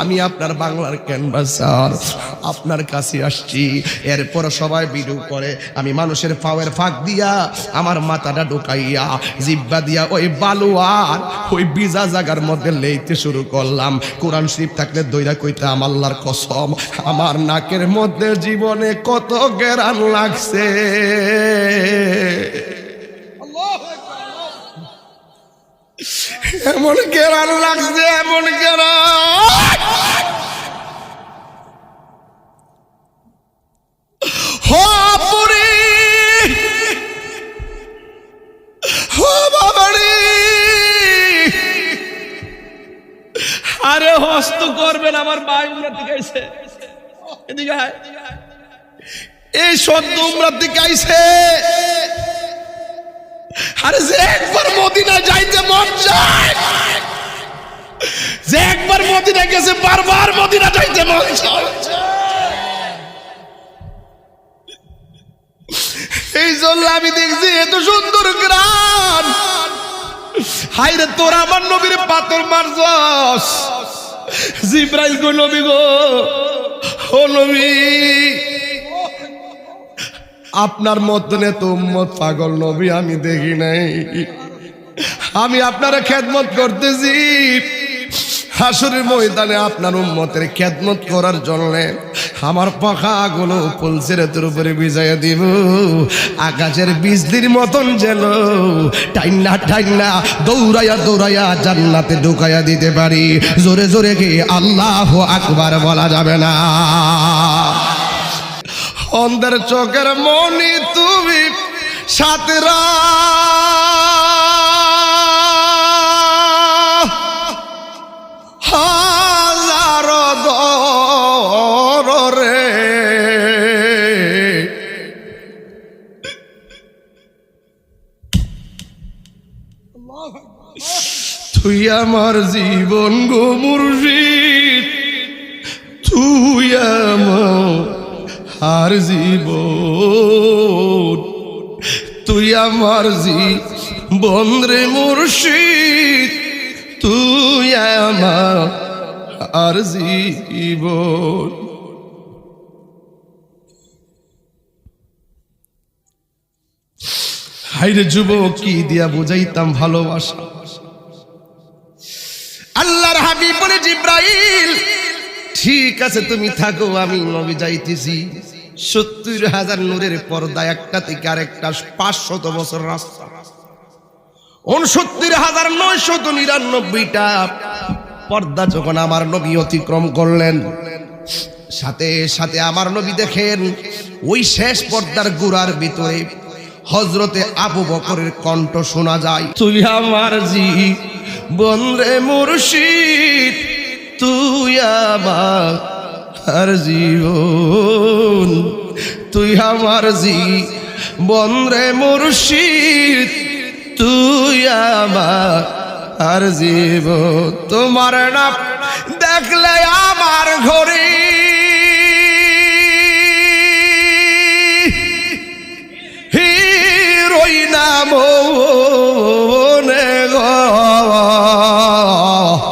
আমি আপনার বাংলার ক্যানভাসার, আপনার কাছে আসছি। এরপর সবাই ভিডিও করে, আমি মানুষের পাওয়ের ফাঁক দিয়া আমার মাথাটা ঢুকাইয়া জিব্বা দিয়া ওই বালুয়ার ওই বিজা জায়গার মধ্যে লেইতে শুরু করলাম। কোরআন শরীফ থাকলে দইরা কইতাম আল্লাহর কসম, আমার নাকের মধ্যে জীবনে কত গেরান লাগছে। এমন গেরান লাগছে, এমন গেরান। হো পুরি, হো বাবারি, আরে হস্ত করবেন আমার ভাই উমরা থেকে আইছে, এদিকে আয়। এই সদ্য উমরা থেকে আইছে। আরে যে একবার মদিনা যাইতে মন চায়, যে একবার মদিনা গেছে বারবার মদিনা যাইতে মন চায়। এই জন্য আমি দেখছি এত সুন্দর গ্রাম। হাইরে তোরা আমার নবীর পাথর মারছস। জিব্রাইল গো নবী গো, ও নবী, আপনার মতন এত উম্মত পাগল নবী আমি দেখি নাই। আমি আপনার খেদমত করতেছি হাসরের ময়দানে, আপনার উম্মতের খেদমত করার জন্য আমার পাখাগুলো পুলসিরাতের উপরে ভিজাইয়া দিব। আকাশের বিজলির মতন যেন টাইনা টাইনা দৌড়াইয়া দৌড়াইয়া জান্নাতে ঢুকাইয়া দিতে পারি। জোরে জোরে কি আল্লাহু আকবার বলা যাবে না? অন্ধের চোখের মনি তুমি সাতরা, হাজার দরে তুই আমার জীবন গো মুর্শিদ, তুই আমার আর জীবন, তুই আমার জীবন রে মুর্শিদ, তুই আমার আর জীবন। হাইরে যুবক কি দিয়া বুঝাইতাম ভালোবাসা। আল্লাহর হাবিব বলে জিব্রাইল ঠিক আছে তুমি থাকো, আমি নবী যাইতেছি। 70,000 নূরের পর্দা, একটা থেকে আরেকটা 500 বছর রাস্তা। 69,999টা পর্দা যখন আমার নবী অতিক্রম করলেন, সাথে সাথে আমার নবী দেখেন ওই শেষ পর্দার গুড়ার ভিতরে হযরতে আবু বকরের কণ্ঠ শোনা যায়, তুই আমার জীবন রে মুর্শিদ, তুই আমার জীবন, তুই আমার জীবন রে মুর্শিদ, তুই আমার জীবন। তোমার নাম দেখলে আমার ঘরে হিরোই নাম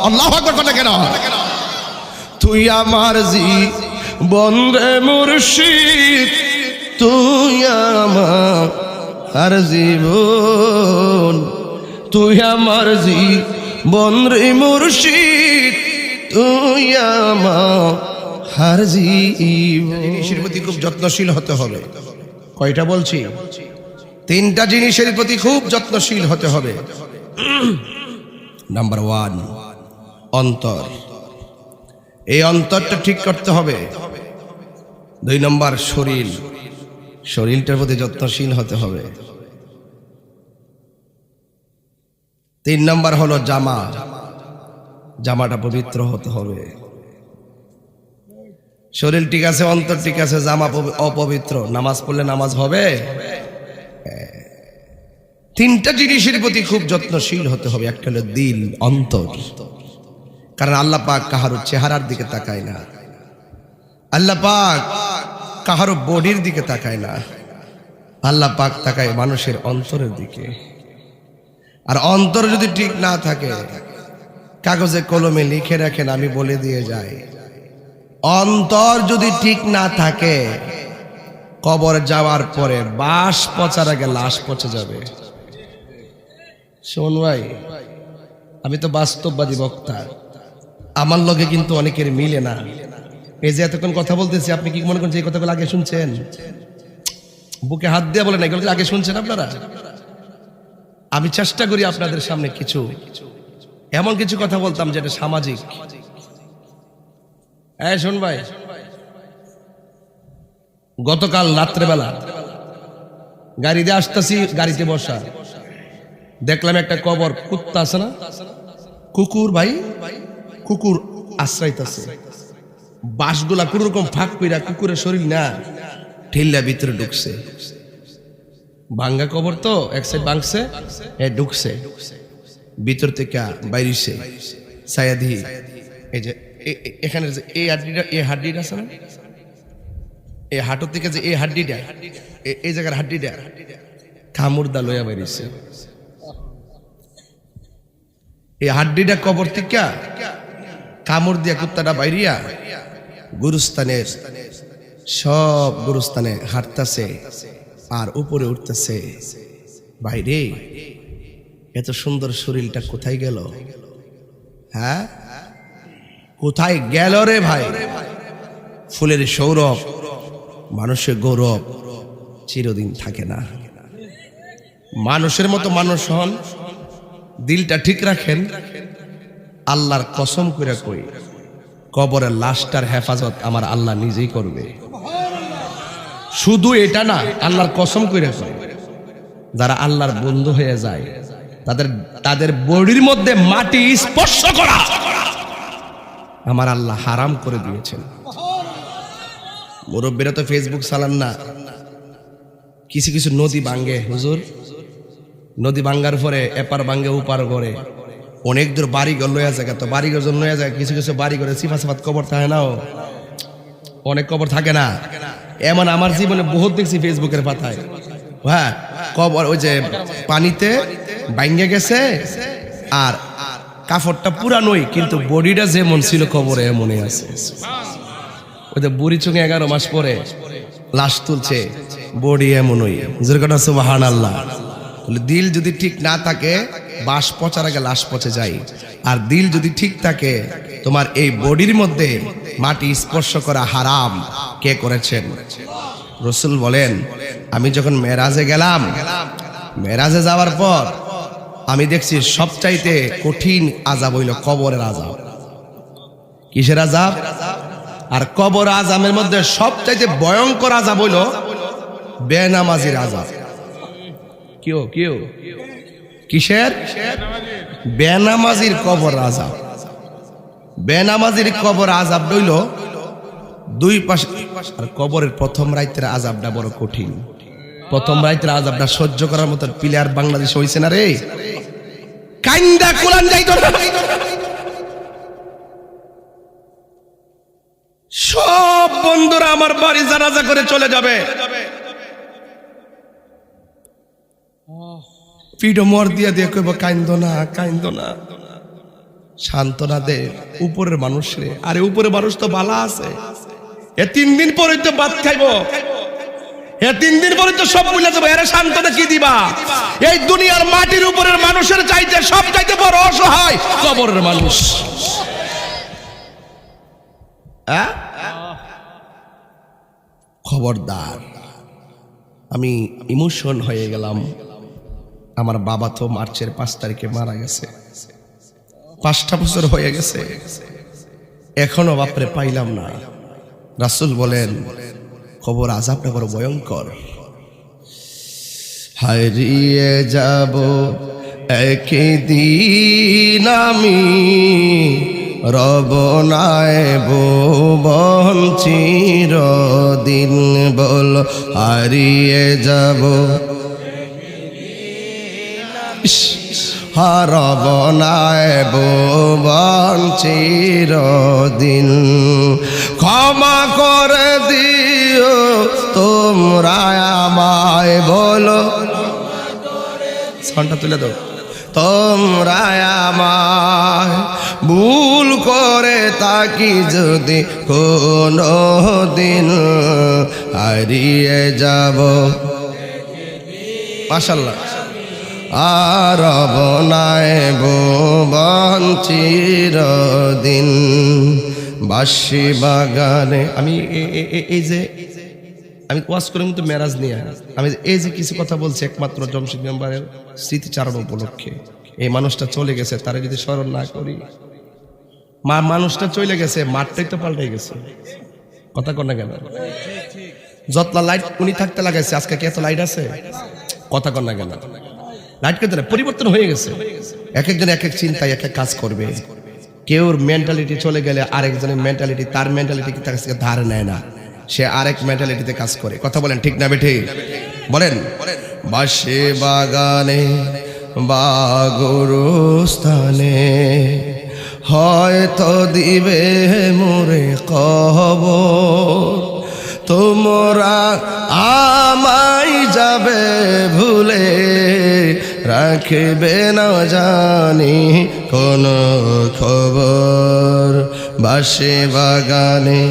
আল্লাহু আকবার বলে কেন? তুই আমার জীবন রে মুর্শিদ, তুই আমার জীবন, তুই আমার জীবন রে মুর্শিদ, তুই আমার জীবন। জিনিসের প্রতি খুব যত্নশীল হতে হবে। কয়টা বলছি? 3টা জিনিসের প্রতি খুব যত্নশীল হতে হবে। নাম্বার 1 অন্তর, এই অন্তরটা ঠিক করতে হবে। 2 নম্বর শরীর, শরীরটার প্রতি যত্নশীল হতে হবে। 3 নম্বর হলো জামা, জামাটা পবিত্র হতে হবে। শরীর ঠিক আছে, অন্তর ঠিক আছে, জামা অপবিত্র, নামাজ পড়লে নামাজ হবে? 3টা জিনিসের প্রতি খুব যত্নশীল হতে হবে। একটা হলো দিল, অন্তর। কারণ আল্লাহ পাক কাহারো চেহারার দিকে তাকায় না, আল্লাহ পাক কাহারো বডির দিকে তাকায় না, আল্লাহ পাক তাকায় মানুষের অন্তরের দিকে। আর অন্তর যদি ঠিক না থাকে কাগজে কলমে লিখে রাখেন, আমি বলে দিয়ে যাই। অন্তর যদি ঠিক না থাকে, কবর যাওয়ার পরে বাস পচার আগে লাশ পচে যাবে। শোন ভাই, আমি তো বাস্তববাদী বক্তা, আমার লগে কিন্তু অনেকের মিলে না। এই যে এতক্ষণ কথা বলতেছি, আপনি কি মনে করেন যে এই কথাগুলো আগে শুনছেন? বুকে হাত দিয়ে বলেন, এগুলো আগে শুনছেন আপনারা? আমি চেষ্টা করি আপনাদের সামনে কিছু এমন কিছু কথা বলতাম যেটা সামাজিক। এই শোন ভাই, গতকাল রাত্রেবেলা গাড়ি দিয়ে আসতেছি, গাড়িতে বসা, দেখলাম একটা কবর, কুত্তা আছে না, কুকুর ভাই, কুকুর আশ্রাইতেছে। বাঁশগুলা কোন রকম ফাঁক কইরা কুকুরের শরীর না ঠেল্লা ভিতরে ঢুকছে। ভাঙ্গা কবর তো, এক সাইড ভাঙছে, ঢুকছে ভিতর থেকে বাইরিছে। সায়াদি এই যে এখানে যে এই হাড্ডিটা আছে না, এই হাঁটুর থেকে যে এই হাড্ডিটা, এই জায়গার হাড্ডিটা কামড় দা লইয়া বাইরিছে। এই হাড্ডিটা কবর থেকে কামড় দিয়া কুত্তাটা বাইরিয়া গুরুস্থানের সব গুরুস্থানে হাঁটতেছে আর উপরে উঠতেছে। বাইরে এত সুন্দর শরীরটা কোথায় গেল? হ্যাঁ, কোথায় গেল রে ভাই? ফুলের সৌরভ, মানুষের গৌরব চিরদিন থাকে না। মানুষের মতো মানুষ হন, দিলটা ঠিক রাখেন। আল্লাহর কসম করে কই, কবরের লাশটার হেফাজত আমার আল্লাহ নিজেই করবে। শুধু এটা না, আল্লাহর কসম করে কই, যারা আল্লাহর বন্ধু হয়ে যায় তাদের বডির মধ্যে মাটি স্পর্শ করা আমার আল্লাহ হারাম করে দিয়েছেন। মুরব্বীরা তো ফেসবুক চালান না, কিছু কিছু নদী ভাঙ্গে, হুজুর নদী ভাঙ্গার পরে এপার ভাঙ্গে উপার করে অনেক দূর বাড়িঘর লইয়া যায়। তো বাড়িঘর জন্য লইয়া যায়, কিছু কিছু বাড়ি করে সিফা সাফাত কবর থাকে না, অনেক কবর থাকে না। এমন আমার জীবনে বহুত দেখছি ফেসবুকের পাতায়। হ্যাঁ, কবর ওই যে পানিতে ভাঙ্গে গেছে, আর কাপড়টা পুরানোই, কিন্তু বডিটা যেমন ছিল কবরে এমনই আছে। ওই যে বুড়ি চোখে 11 মাস পরে লাশ তুলছে, বডি এমনই। যেরকম সুবহানাল্লাহ। দিল যদি ঠিক না থাকে, বাস পচার আগে লাশ পচে যায়। আর দিল যদি ঠিক থাকে, তোমার এই বডির মধ্যে মাটি স্পর্শ করা হারাম কে করেছেন? রাসূল বলেন, আমি যখন মেরাজে গেলাম, মেরাজে যাওয়ার পর আমি দেখছি সবচাইতে কঠিন আযাব হইল কবরের আযাব। কিসের আযাব? আর কবর আযাবের মধ্যে সবচাইতে ভয়ঙ্কর আযাব হইল বেনামাজির আযাব। কিও কিসের? বেনামাজির কবর আযাব। বেনামাজির কবর আযাব হইল দুই পাশে। আর কবরের প্রথম রাতের আযাবটা বড় কঠিন। প্রথম রাতের আযাবটা সহ্য করার মতো প্লেয়ার বাংলাদেশ হইছে না রে, কাইন্দা কুলান যাইতো না। সব বন্ধুরা আমার বাড়ি জানাজা করে চলে যাবে, পিঠো মর দিয়া দিয়ে কইব কাইন্দো না, কাইন্দো না, সান্ত্বনা দে উপরের মানুষ রে। আরে উপরের মানুষ তো ভালো আছে, এ 3 দিন পরে তো ভাত খাইব, এ 3 দিন পরে তো সব ভুলে যাবো, এরা সান্ত্বনা কি দিবা? এই দুনিয়ার মাটির উপরের মানুষের চাইতে সব চাইতে বড় অসহায় কবরের মানুষ। খবরদার, আমি ইমোশন হয়ে গেলাম। আমার বাবা তো মার্চের 5 তারিখে মারা গেছে, 5টা বছর হয়ে গেছে, এখনো বাপরে পাইলাম না। রাসূল বলেন, কবর আযাবটা বড় ভয়ঙ্কর। হারিয়ে যাব একদিন আমি, রব নাই ভুবন চিরদিন। বল হারিয়ে যাব, রব নাই ভুবন চিরদিন। ক্ষমা করে দিও তোমরা আমায়, বলো সাউন্ডটা তুলে দাও। তোমরা আমায় ভুল করে তাকি যদি কোনো দিন হারিয়ে যাব মাশাআল্লাহ আর বনায় ভুবন চিরদিন বাঁশি বাগানে আমি এই যে আমি ওয়াজ করি কিন্তু মেরাজ নিয়ে আমি এই যে কিছু কথা বলছি একমাত্র জমশেদ মেম্বারের স্মৃতিচারণ উপলক্ষে। এই মানুষটা চলে গেছে, তারা যদি স্মরণ না করি, মানুষটা চলে গেছে, মাঠটাই তো পাল্টে গেছে। কথা কর না কেন? যতলা লাইট উনি থাকতে লাগাইছে, আজকে কি এত লাইট আছে? কথা কর না কেন? লাইট কেটে পরিবর্তন হয়ে গেছে। এক একজন এক এক চিন্তায় এক এক কাজ করবে। কেউর মেন্টালিটি চলে গেলে আরেকজনের মেন্টালিটি তার মেন্টালিটি তার কাছে ধার নেয় না, সে আরেক মেন্টালিটিতে কাজ করে। কথা বলেন ঠিক না বেঠি? বলেন। বাঁশি বাগানে বা গোরস্থানে হয়তো দিবে মোরে কবর, তোমরা আমায় যাবে ভুলে, রাখবে না জানি কোন খবর। বাঁশি বাগানে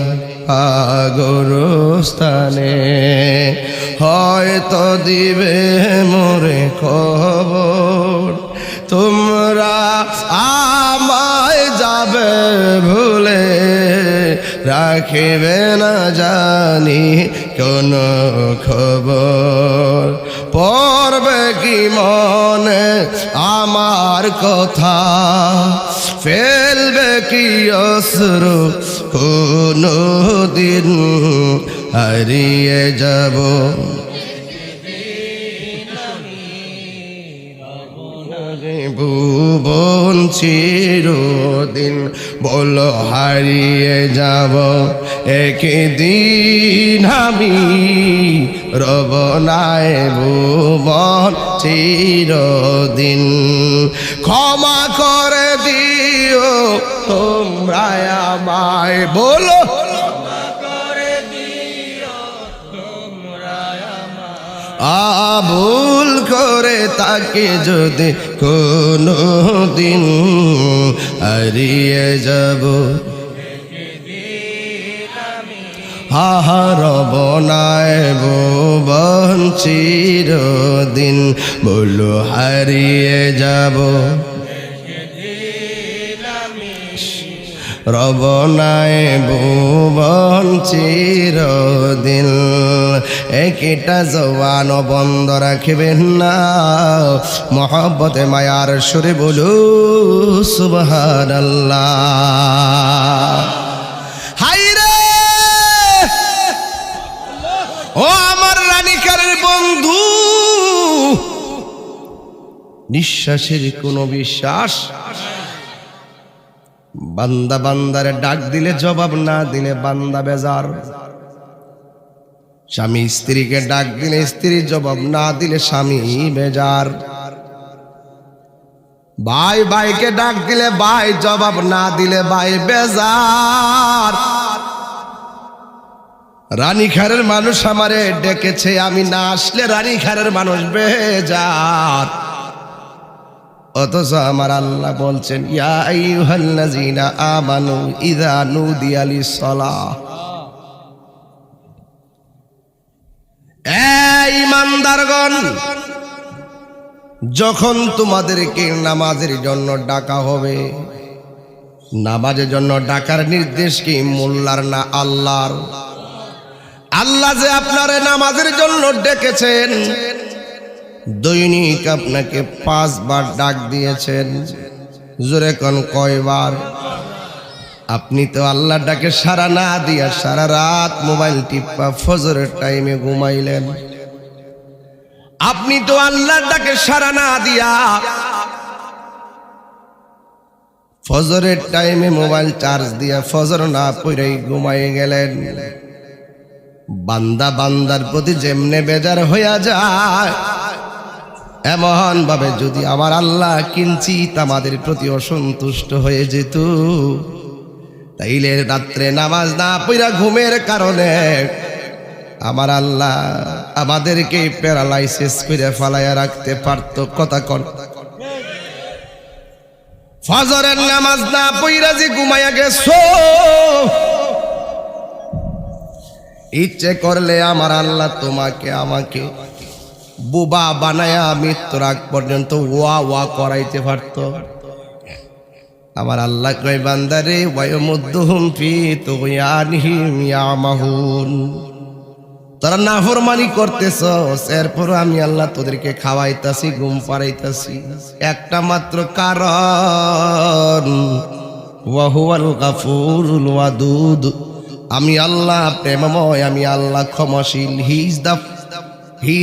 গোরস্থানে হয়তো দিবে মোরে খবর, তোমরা আমায় যাবে ভুলে, রাখিবে না জানি কোন খবর। পড়বে কি মনে আমার কথা, ফেলবে কি অশ্রু কোনো দিন হারিয়ে যাব। ভুবন চিরদিন বলো হারিয়ে যাব, একদিন আমি রব নাই ভুবন চিরদিন। ক্ষমা করে দিও তোমরা আমায়, বলো ভুল করে তাকে যদি কোনো দিন হারিয়ে যাব। হারব নাই ভুবন চিরদিন বলো হারিয়ে যাব। রব নাই ভুবন চিরদিন। একটা জওয়ান বন্ধ রাখবেন না, মহব্বতে মায়ার সুরে বলু সুবহানাল্লাহ। হায়রে ও আমার রানীকারের বন্ধু, নিঃশ্বাসের কোনো বিশ্বাস, বান্দা বান্দারে ডাক দিলে জবাব না দিলে বান্দা বেজার, স্বামী স্ত্রীকে ডাক দিলে স্ত্রী জবাব না দিলে স্বামী বেজার, ভাই ভাইকে ডাক দিলে ভাই জবাব না দিলে ভাই বেজার। রানীখারের মানুষ আমারে ডেকেছে, আমি না আসলে রানীখারের মানুষ বেজার। অথচ আমার আল্লাহ বলছেন ইয়া আইয়ুহাল্লাযীনা আমানু ইযা নুদিয়া লিস-সালাহ, এই ঈমানদারগণ, যখন তোমাদেরকে নামাজের জন্য ডাকা হবে, নামাজের জন্য ডাকার নির্দেশ কি মোল্লার না আল্লাহর? আল্লাহ যে আপনারে নামাজের জন্য ডেকেছেন, দৈনিক আপনাকে 5 বার ডাক দিয়েছেন, জোরে কোন কয়বার? আপনি তো আল্লাহ ডাকে সারা না দিয়া সারা রাত মোবাইল টিপা ফজরের টাইমে ঘুমাইলেন। আপনি তো আল্লাহ ডাকে সারা না দিয়া ফজরের টাইমে মোবাইল চার্জ দিয়া ফজর না পড়েই ঘুমাই গেলেন। বান্দা বান্দার প্রতি যেমনে বেজার হইয়া যায়, এমন ভাবে যদি আমার আল্লাহ কিঞ্চিত আমাদের প্রতি অসন্তুষ্ট হয়ে যেত, তাইলে রাত্রে নামাজ না পড়া ঘুমের কারণে আমার আল্লাহ আমাদেরকে প্যারালাইসিস করে ফালাইয়া রাখতে পারত। কথা কন, ফজরের নামাজ না পইরা যে ঘুমাইয়া গেছো, ইচ্ছে করলে আমার আল্লাহ তোমাকে আমাকে বুবা বানায়া মৃত্যুর আগ পর্যন্ত ওয়া ওয়া করাইতে পারত। আমার আল্লাহ কয় বান্দারে ওয়ায়ুমুদ্দুহুম ফি তুগয়ানিহিম ইয়ামাহুন, তোরা নাফরমানি করতেছস, এরপর আমি আল্লাহ তোদেরকে খাওয়াইতাছি, ঘুম পাড়াইতাছি, একটা মাত্র কারণ, ওয়া হুয়াল গাফুরুল ওয়াদুদ, আমি আল্লাহ প্রেমময়, আমি আল্লাহ ক্ষমাশীল। He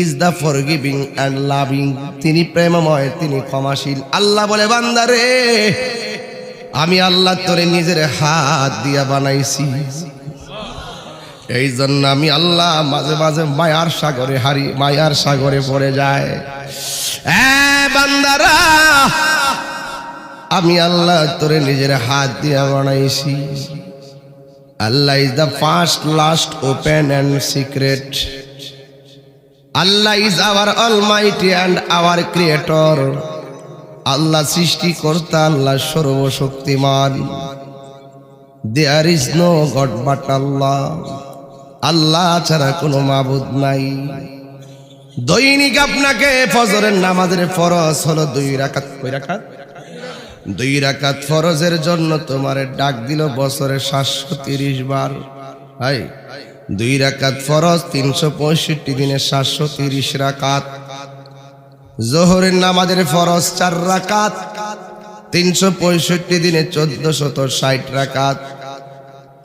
is the forgiving and loving, তিনি প্রেমময়, তিনি ক্ষমাশীল। আল্লাহ বলে বান্দারে আমি আল্লাহ তোরে নিজের হাত দিয়া বানাইছি, এই জন্য আমি আল্লাহ মাঝে মাঝে মায়ার সাগরে পড়ে যায়। বান্দারা আমি আল্লাহ তোরে নিজের হাত দিয়া বানাইছি। Allah is the first, last, open and secret. Allah is our almighty and our creator. আল্লাহ সৃষ্টিকর্তা, আল্লাহ সর্বশক্তিমান। There is no god but Allah, আল্লাহ ছাড়া কোনো মাবুদ নাই। দৈনিক আপনাকে ফজরের নামাজের ফরজ হলো 2 রাকাত। কয় রাকাত? 2 রাকাত ফরজের জন্য তোমারে ডাক দিল বছরে 730 বার। 2 রাকাত ফরজ 365 দিনে 730 রাকাত। জোহরের নামাজের ফরজ 4 রাকাত 365 দিনে 1460 রাকাত।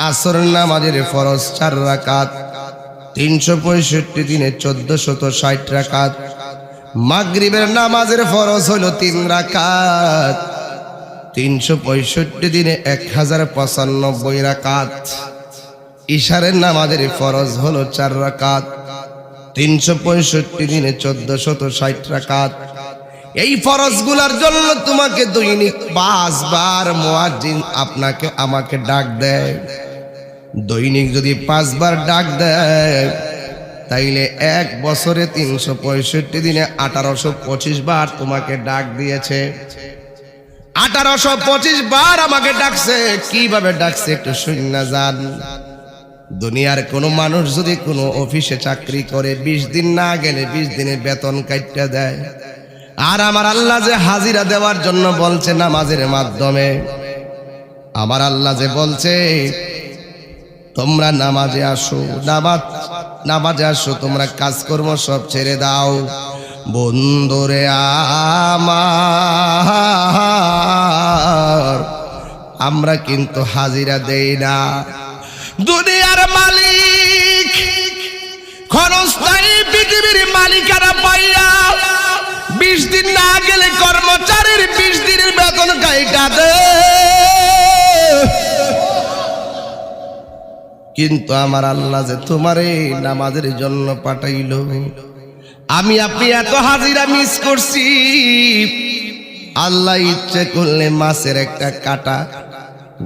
আসরের নামাজের ফরজ 4 রাকাত 365 দিনে 1460 রাকাত। মাগরিবের নামাজের ফরজ হলো 3 রাকাত 365 দিনে 1095 রাকাত। ইশারের নামাজের ফরজ হলো 4 রাকাত 365 দিনে 1460 রাকাত। এই ফরজগুলোর জন্য তোমাকে দৈনিক 5 বার মুয়াজ্জিন আমাকে ডাক দেয়। দৈনিক যদি 5 বার ডাক দেয় তাইলে 1 বছরে 365 দিনে 1825 বার তোমাকে ডাক দিয়েছে। 1825 বার আমাকে ডাকছে। কিভাবে ডাকছে একটু শুনে যান। দুনিয়ার কোনো মানুষ যদি কোনো অফিসে চাকরি করে 20 দিন না গেলে 20 দিনের বেতন কাইটা দেয়। আর আমার আল্লাহ যে হাজিরা দেওয়ার জন্য বলছে নামাজের মাধ্যমে, আমার আল্লাহ যে বলছে তোমরা নামাজে আসো, নামাজে আসো, তোমরা কাজকর্ম সব ছেড়ে দাও। বন্ধুরে আমার, আমরা কিন্তু হাজিরা দেই না। দুনিয়ার মালিক ক্ষণস্থায়ী পৃথিবীর মালিকারা পাইয়া 20 দিন না গেলে কর্মচারীর 20 দিনের বেতন কাইটা দে। কিন্তু আমার আল্লাহ যে তোমারে নামাজের জন্য পাঠাইলো, আমি আপনি এত হাজিরা মিস করছি। আল্লাহ ইচ্ছে করলে মাছের একটা কাঁটা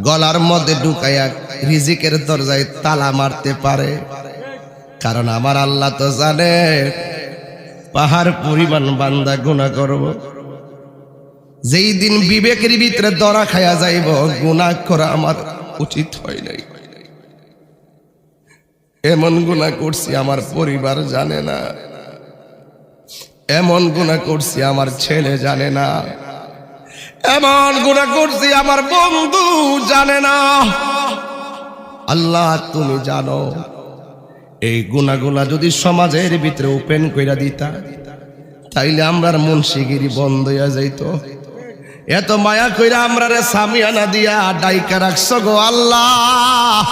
গলার মধ্যে ঢুকাইয়া রিজিকের দরজায় তালা মারতে পারে। কারণ আমার আল্লাহ তো জানে পাহাড় পরিমাণ বান্দা গুনাহ করব। যেই দিন বিবেকের ভিতরে দরা খায়া যাইব গুনাহ করা আমার উচিত হয় নাই, এমন গুনাহ করছি আমার পরিবার জানে না, এমন গুনাহ করছি আমার ছেলে জানে না, এমন গুনাহ করছি আমার বন্ধু জানে না। আল্লাহ তুমি জানো। এই গুনাহগুলা যদি সমাজের ভিতরে ওপেন কইরা দিতা তাইলে আমরার মুন্সিগিরি বন্ধ হইয়া যাইত। এত মায়া কইরা আমরারে সামিয়ানা দিয়া ডাইকা রাখছো গো আল্লাহ।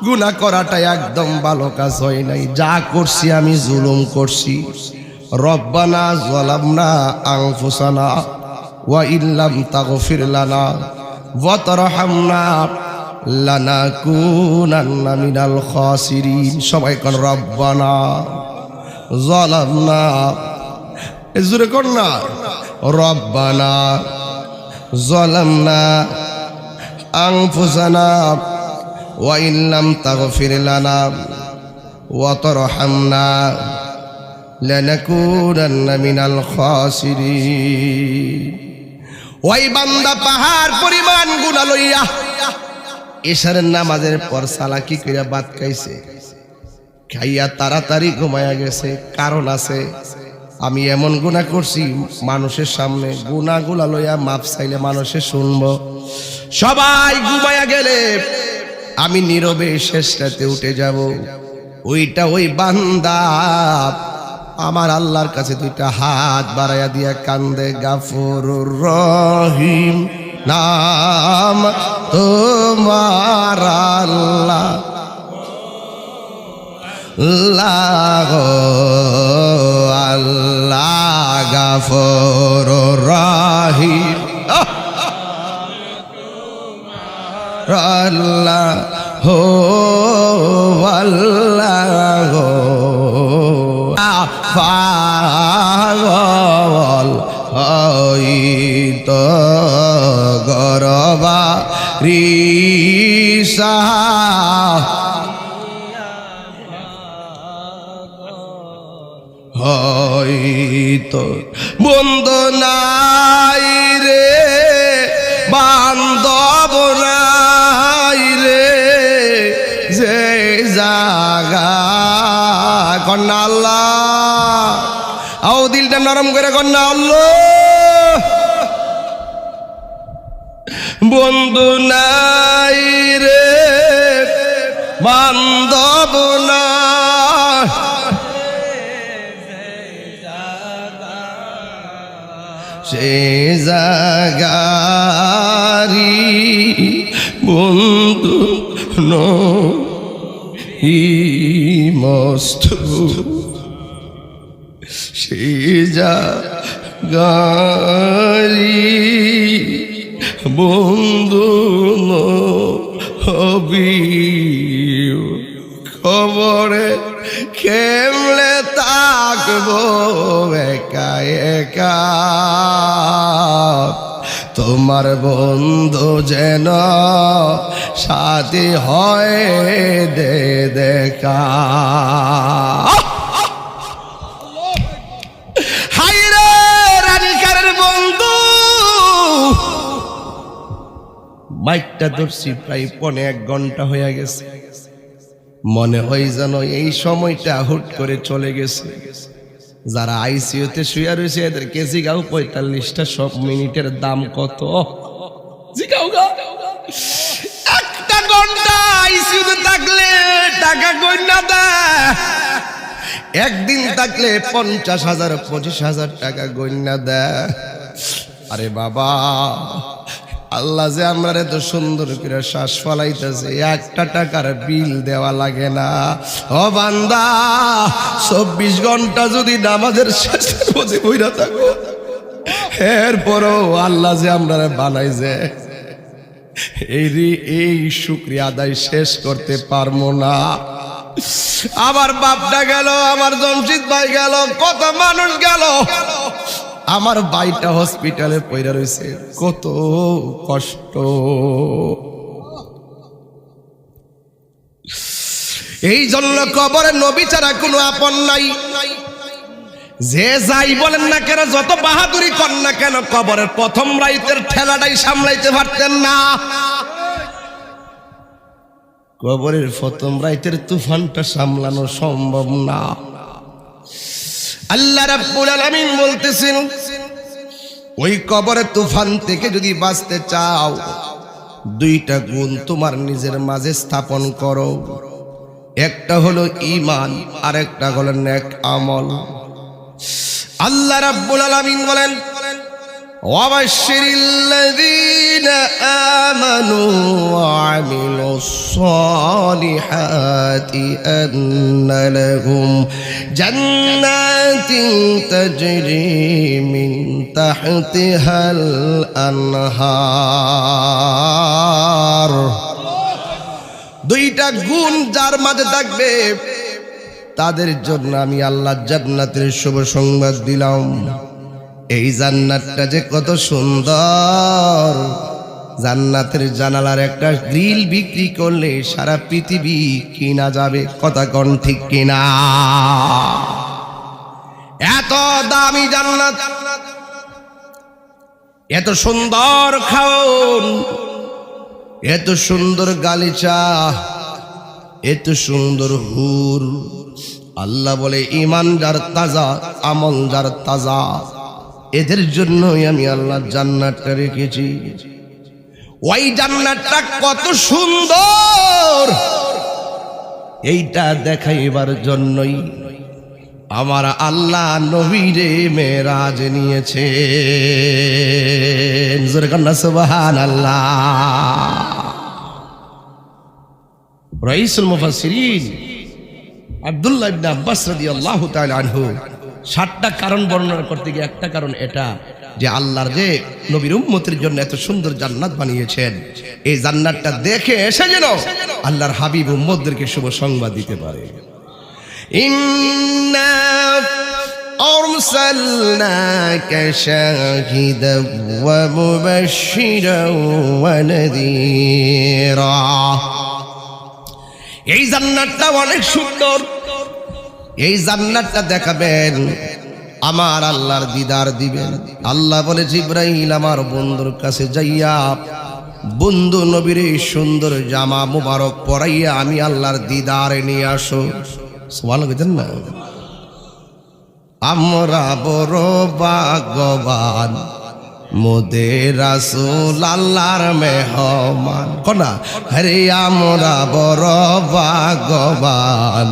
গুনাহ করাটা একদম ভালো কাজ হয় নাই। যা করছি আমি জুলুম করছি। রব্বানা যালামনা আনফুসানা ওয়া ইল্লাম তাগফির লানা ওয়া তারহামনা লানাকুনান্না মিনাল খাসিরিন। সবাই কোন রব্বানা যালামনা, জোরে কোন না, রব্বানা যালামনা আনফুসানা ওয়া ইল্লাম তাগফির লানা ওয়া তারহামনা লানাকুনান্না মিনাল খাসিরিন। ওই বান্দা পাহাড় পরিমাণ গুনাহ লইয়া এশারের নামাজের পর সালাকি কইরা ভাত খাইছে, খাইয়া তাড়াতাড়ি ঘুমায়া গেছে। কারণ আছে, আমি এমন গুনাহ করছি মানুষের সামনে গুনাহগুলা লইয়া মাপ চাইলে মানুষে শুনবো। সবাই ঘুমায়া গেলে আমি নীরবে শেষ রাতে উঠে যাব। ওই বান্দা আমার আল্লাহর কাছে দুইটা হাত বাড়াইয়া দিয়া কান্দে, গাফুরুর রহিম নাম তোমার আল্লাহ, আল্লাহ গাফুরুর রহিম আল্লাহ হো আল্লাহ হো পাগল হইতো গরবা রিসা হইতো বন্ধু নাই রে বান্ধব নাই রে যে জাগা কন্যা আল্লাহ আও দিলটা নরম করে কন্যা আল্লাহ। বন্ধু নাই রে বান্ধব নাই সে জাগারি বন্ধু নহি মস্ত সে জাগারি বন্ধু নবি খবরে কেমলে থাকবো একা একা, তোমার বন্ধু যেন সাথী হয় দে দেখা। হায়রে রানিকারের বন্ধু মাইকটা ধরছি প্রায় 1.5 ঘন্টা হয়ে গেছে। মনে হয় যেন এই সময়টা হুট করে চলে গেছে। যারা আইসিইউতে শুয়ে রয়েছে এদেরকে জিগাও 45টা সব মিনিটের দাম কত, জিগাও গা। 1 ঘন্টা আইসিইউতে থাকলে টাকা গয়না দেয়, একদিন থাকলে 50,000 25,000 টাকা গয়না দেয়। আরে বাবা, আল্লাহ যে আমরা এত সুন্দর করে শ্বাস ফলাইতেছে, 1 টাকার বিল দেওয়া লাগে না। ও বান্দা, 24 ঘন্টা যদি নামাজের শেষের মধ্যে বইরা থাকো, এরপরও আল্লাহ যে আমরা বানাইছে এই শুকরিয়া আদায় শেষ করতে পারবো না। আমার বাপটা গেল, আমার জমশিদ ভাই গেল, কত মানুষ গেল, আমার ভাইটা হসপিটালে পড়ে রয়েছে, কত কষ্ট। এই জন্য কবরে নবী ছাড়া কোনো আপন নাই। যে যাই বলেন না কেন, যত বাহাদুরি কর না কেন, কবরের প্রথম রাইতের ঠেলাটাই সামলাইতে পারতেন না। কবরের প্রথম রাইতের তুফানটা সামলানো সম্ভব না। আল্লাহ রাব্বুল আলামিন বলতেছেন, ওই কবরের তুফান থেকে যদি বাঁচতে চাও, 2টা গুণ তোমার নিজের মাঝে স্থাপন করো। একটা হলো ঈমান, আর একটা হলো নেক আমল। আল্লাহ রাব্বুল আলামিন বলেন, ওয়াবাশশিরিল্লাযীনা আমানু ওয়া আমিলুস সালিহাতি আন্না লাহুম জান্নাতিন তাজরি মিন তাহতিহাল আনহার। 2টা গুণ যার মাঝে থাকবে তাদের জন্য আমি আল্লাহ জান্নাতের শুভ সংবাদ দিলাম। এই জান্নাতটা যে কত সুন্দর, জান্নাতের জানালার একটা গ্রিল বিক্রি করলে সারা পৃথিবী কিনা যাবে। কথা কোন ঠিক কিনা? এত দামি জান্নাত। এত সুন্দর খাওন, এত সুন্দর গালিচা, এত সুন্দর হুর। আল্লাহ বলে ঈমান যার তাজা, আমল যার তাজা, এদের জন্যই আমি আল্লাহ জান্নাতটা রেখেছি। ওই জান্নাতটা কত সুন্দর এইটা দেখাইবার জন্যই আমার আল্লাহ নবীরে মেরাজ নিয়েছে। জোরে কন্যা সুবহানাল্লাহ। রাইসুল মুফাসসিরিন আব্দুল্লাহ ইবনে আব্বাস রাদিয়াল্লাহু তাআলা আনহু 7টা কারণ বর্ণনা করতে গিয়ে একটা কারণ এটা যে আল্লাহর যে নবীর উম্মতের জন্য এত সুন্দর জান্নাত বানিয়েছেন, এই জান্নাতটা দেখে এসে যেন আল্লাহর হাবিব উম্মতদেরকে শুভ সংবাদ দিতে পারে। ইন্না আরসালনাকা শাহিদান ওয়া মুবাশশিরান ওয়া নাযীরা। এই জান্নাতটা অনেক সুন্দর। এই জান্নাতটা দেখাবেন, আমার আল্লাহর দিদার দিবেন। আল্লাহ বলে জিবরাইল আমার বন্ধুর কাছে যাইয়া বন্ধু নবীর এই সুন্দর জামা মুবারক পরাইয়া আমি আল্লাহর দিদারে নিয়ে আসো। সুবহানাল্লাহ বলেন না? আমরা বড় ভাগ্যবান, মোদের রাসূল আল্লাহর মেহমান। কোনা আরে আমরা বড় ভাগ্যবান,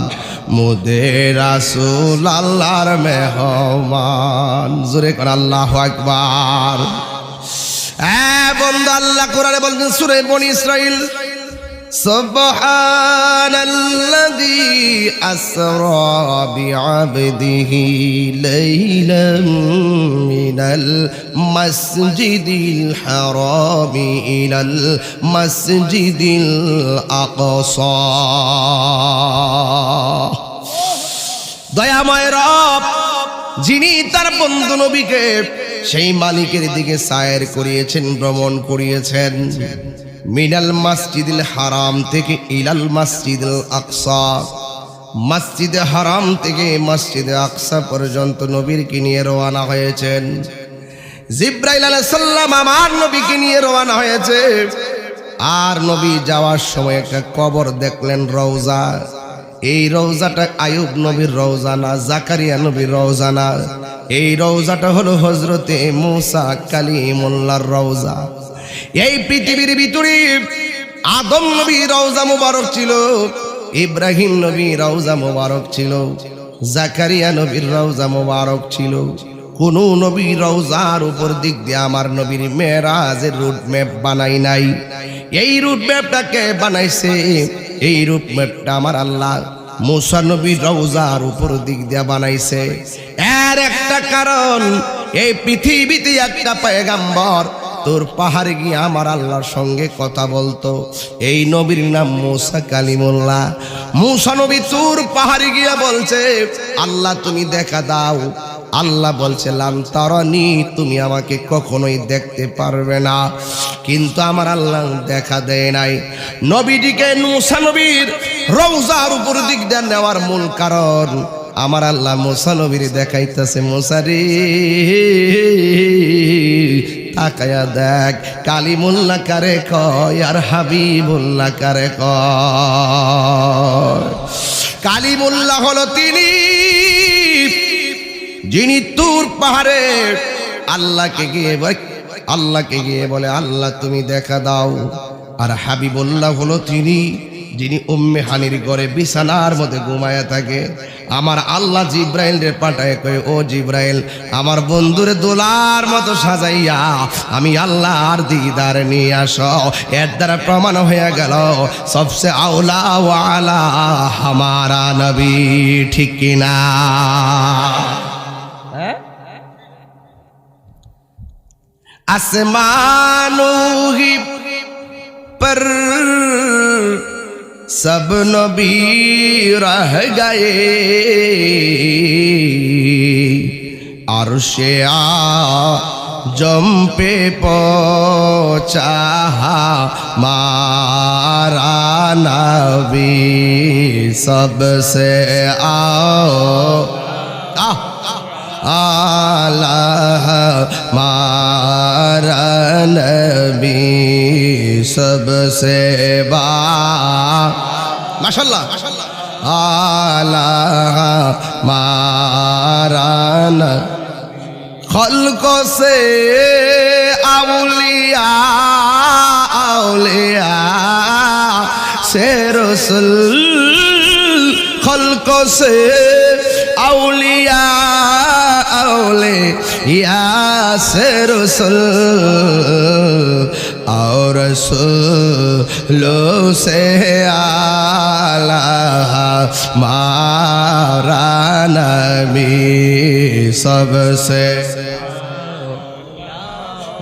মোদের রাসূল আল্লাহর মেহমান। জোরে কোন আল্লাহু আকবার। বন্ধু আল্লাহ কোরআনে বলেন সূরা বনী ইসরাঈল, সুবহানাল্লাযী আসরা বিআবদিহি লাইলাম মিনাল মাসজিদিল হারামি ইলাল মাসজিদিল আকসা। দয়াময় রব যিনি তার বন্ধু নবীকে সেই মালিকের দিকে সায়ের করিয়েছেন, ভ্রমণ করিয়েছেন, মিনাল মসজিদুল হারাম থেকে ইলাল মসজিদুল আকসা, মসজিদে হারাম থেকে মসজিদে আকসা পর্যন্ত নবীকে নিয়ে রওনা হয়েছেন। জিবরাইল আলাইহিস সালাম আমার নবীকে নিয়ে রওনা হয়েছে। আর নবী যাওয়ার সময় একটা কবর দেখলেন, রওজা। এই রওজাটা আইয়ুব নবীর রওজা না, জাকারিয়া নবীর রওজা না, এই রওজাটা হলো হযরতে মূসা কালিমুল্লাহর রওজা। এই পৃথিবীর ভিতরে আদম নবীর রওজা মুবারক ছিল, ইব্রাহিম নবীর রওজা মুবারক ছিল, জাকারিয়া নবীর রওজা মুবারক ছিল। কোন নবীর রওজার উপর দিক দিয়ে আমার নবীর মেরাজের রুট ম্যাপ বানাই নাই। এই রুট ম্যাপটাকে বানাইছে, এই রুট ম্যাপটা আমার আল্লাহ মূসা নবীর রওজার উপর দিক দিয়ে বানাইছে। এর একটা কারণ, এই পৃথিবীতে একটা পয়গম্বর তোর পাহাড়ে গিয়ে আমার আল্লাহর সঙ্গে কথা বলতো, এই নবীর নাম মূসা কালিমুল্লাহ। মূসা নবী তোর পাহাড়ে গিয়ে বলছে আল্লাহ তুমি দেখা দাও। আল্লাহ বলছে লান তারানি, তুমি আমাকে কখনোই দেখতে পারবে না। কিন্তু আমার আল্লাহ দেখা দেয় নাই। নবীটিকে মূসা নবীর রওজার উপর দিক দিয়ে নেওয়ার মূল কারণ আমার আল্লাহ মূসা নবীর দেখাইতেছে, মূসা রে তাকায়া দেখ কালিমুল্লাহ কারে কয় আর হাবিবুল্লাহ কারে কয়। কালিমুল্লাহ হলো তিনি যিনি তুর পাহাড়ে আল্লাহকে গিয়ে বলে আল্লাহ তুমি দেখা দাও। আর হাবিবুল্লাহ হলো তিনি যিনি উম্মে হানির ঘরে বিছানার মধ্যে ঘুমায়া থাকে। আমার আল্লাহ জিব্রাইল রে পাঠায় কয় ও জিব্রাইল আমার বন্ধুরে দোলার মতো সাজাইয়া আমি আল্লাহর দিদার নিয়ে আসো। এর দ্বারা প্রমাণ হয়ে গেল সবসে আওলা ওয়ালা হামারা নবী, ঠিক কিনা? আসমানों ही पर सब नबी रह गए, अर्शे आज़म पे पहुंचा हमारा नबी सबसे आला हमारा नबी सबसे बा माशाल्लाह आला हमारा खल्को से औलिया औलिया से रसूल खल्को से औलिया औलिया से रसूल और रसूलों से आला हमारा नबी सबसे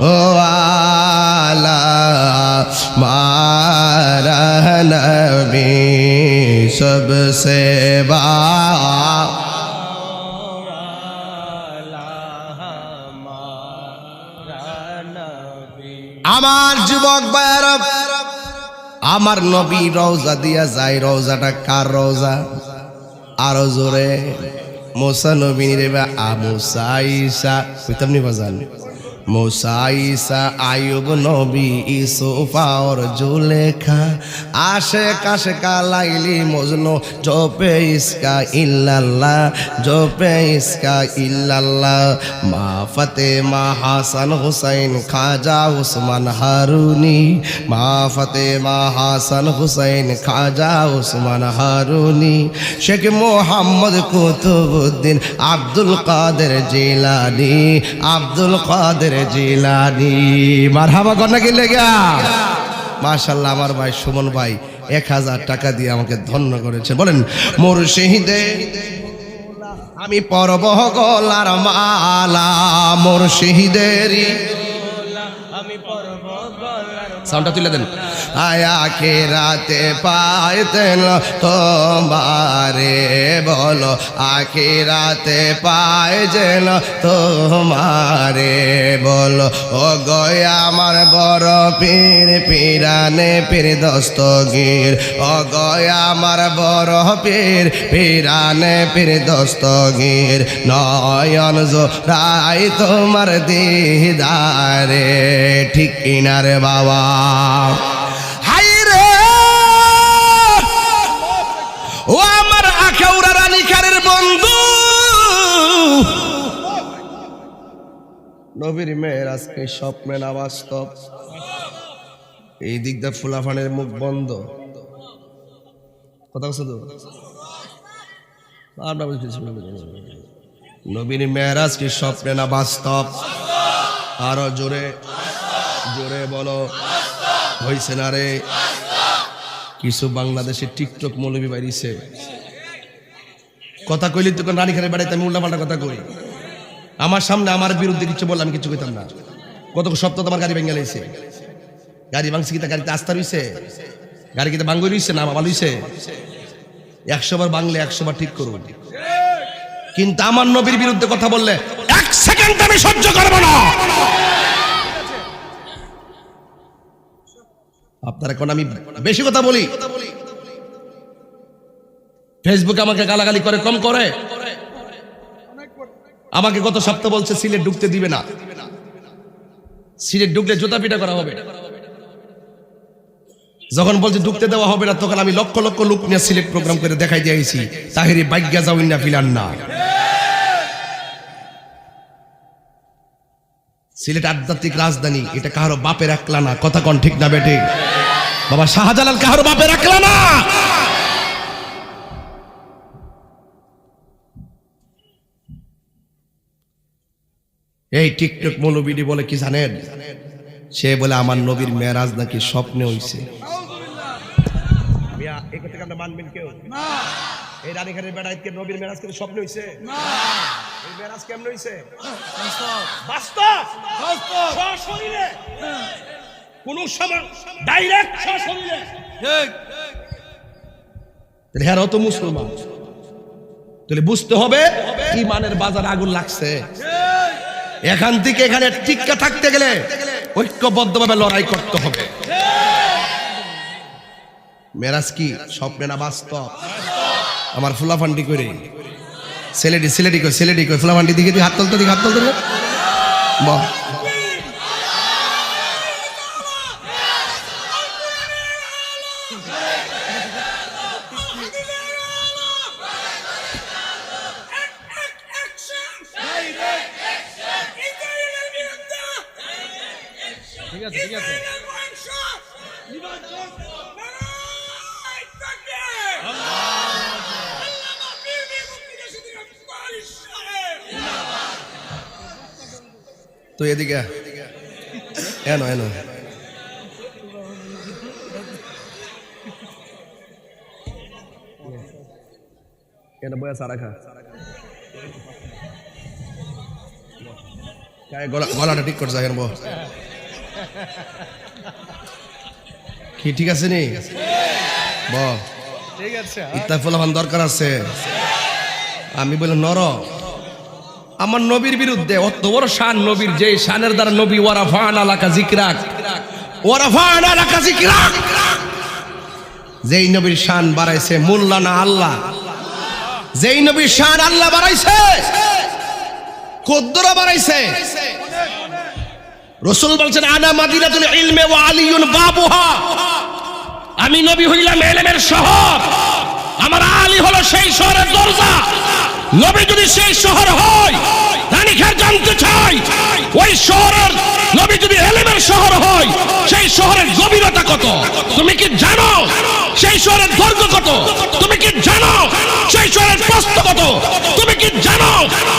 ओ आला हमारा नबी सबसे बा আমার যুবক ভাইরা আমার নবী রওজা দিয়া যায় রওজাটা কার রওজা আরো জোরে মুসা নবী রে বা মুসা ঈসা কইতামনি বাজান मूसा ईसा आयुब नबी यूसुफ और जुलेखा आशिक आशिका लाइली मजनू जो पे इसका इल्लल्लाह जो पे इसका इल्लल्लाह मा फतेमा हसन हुसैन खाजा उस्मान हारूनी मा फतेमा हसन हुसैन खाजा उस्मान हारूनी शेख मोहम्मद कुतुबुद्दीन अब्दुल कादिर जिलानी अब्दुल कादिर জিলানি মারহাবা করনা কি লেগা মাশাআল্লাহ আমার ভাই সুমন ভাই 1000 টাকা দিয়ে আমাকে ধন্য করেছে বলেন মুর্শিদে আমি পরব গলার মালা মুর্শিদেরই আমি পরব গলার সাউন্ডটা তুলে দেন আয়া কে রাতে পাইতেন তোমারে বলো আখি রাতে পায় যেন তোমারে বলো ও গয়া আমার বড় পীর পিরানে পীর দস্তগীর ও গয়া আমার বড় পীর পিরানে পীর দস্তগীর নয়ন জোড়াই তোমার দিদারে ঠিক কিনারে বাবা ও আমার আখাউড়া রানীখারের বন্ধু নবীর মেরাজকে স্বপ্নে না বাস্তব এই দিক দিয়ে ফুলাফানের মুখ বন্ধ কথা বলছো তো নবীর মেরাজকে স্বপ্নে না বাস্তব আরো জোরে জোরে বলো হইছে না রে কিছু বাংলাদেশে টিকটক মৌলবি বাইরিছে কথা কইলি তখন রানীখানের বাড়িতে আমি উল্টাপাল্টা কথা কই আমার সামনে আমার বিরুদ্ধে কিছু বললাম আমি কিছু কইতাম না কত সপ্তাহ আমার গাড়ি ভেঙে লাইছে গাড়ি ভাঙছে কিতা গাড়িতে আস্থা রইছে গাড়ি কিতা ভাঙ্গ রইছে না ভালো হইছে 100 বার বাংলে 100 বার ঠিক করুন কিন্তু আমার নবীর বিরুদ্ধে কথা বললে 1 সেকেন্ড আমি সহ্য করব না আপনারা কোন আমি বেশি কথা বলি ফেসবুকে আমাকে গালাগালি করে কম করে আমাকে গত সপ্তাহ বলছে সিলেট ঢুকতে দিবে না সিলেট ঢুকলে জুতা পিটা করা হবে যখন বলছে ঢুকতে দেওয়া হবে না তখন আমি লক্ষ লক্ষ লোক নিয়ে সিলেট প্রোগ্রাম করে দেখাই দিয়েছি তাহিরি বাইজ্ঞা যাওইন না ফিলান না সিলেট আধ্যাত্মিক রাজধানী এটা কারো বাপের একলা না কথা কোন ঠিক না বেটে বাবা শাহজালাল কারো বাপের একলা না এই টিকটক মৌলবী বলে কি জানেন সে বলে আমার নবীর মেরাজ নাকি স্বপ্নে হইছে মিয়া এই কথা আপনি মানবেন কেউ না এই রানীখানের বেড়াইতে নবীর মেরাজ কি স্বপ্নে হইছে না এই মেরাজ কেমনে হইছে বাস্তব বাস্তব সশরীরে কোন সময় ডাইরেক্ট সশরীরে ঠিক তাহলে হেরাও তো মুসলমান তাহলে বুঝতে হবে ঈমানের বাজারে আগুন লাগছে এখান থেকে এখানে টিক্কা থাকতে গেলে ঐক্যবদ্ধভাবে লড়াই করতে হবে মেরাজ কি স্বপ্নে না বাস্তব আমার ফুলাফান্ডি করে সিলেটি কই ফ্লামান্ডি দিকে হাত তুলতে বাহ ঠিক আছে তো এদিকে এনো বয়া সারা খা গলাটা ঠিক করছে এখন কি ঠিক আছে নি ঠিক আছে ইত্তাফুলান দরকার আছে আমি বলে নর আমার নবীর বিরুদ্ধে অত বড় শান নবীর যে শানের দ্বারা নবী ওয়ারাফান আলাকা যিকরাক যেই নবীর শান বাড়াইছে মোল্লা না আল্লাহ যেই নবীর শান আল্লাহ বাড়াইছে কদ্দুরা বাড়াইছে রাসূল বলছেন আনা মাদিনাতুল ইলমি ওয়া আলিয়ুন বাবুহা আমি নবী হইলাম ইলমের শহর আমার আলী হলো সেই শহরের দরজা নবী যদি সেই শহর হয় জানি খের জানতে চাই ওই শহরের নবী যদি ইলমের শহর হয় সেই শহরের গভীরতা কত তুমি কি জানো সেই শহরের দৈর্ঘ্য কত তুমি কি জানো সেই শহরের প্রস্থ কত তুমি কি জানো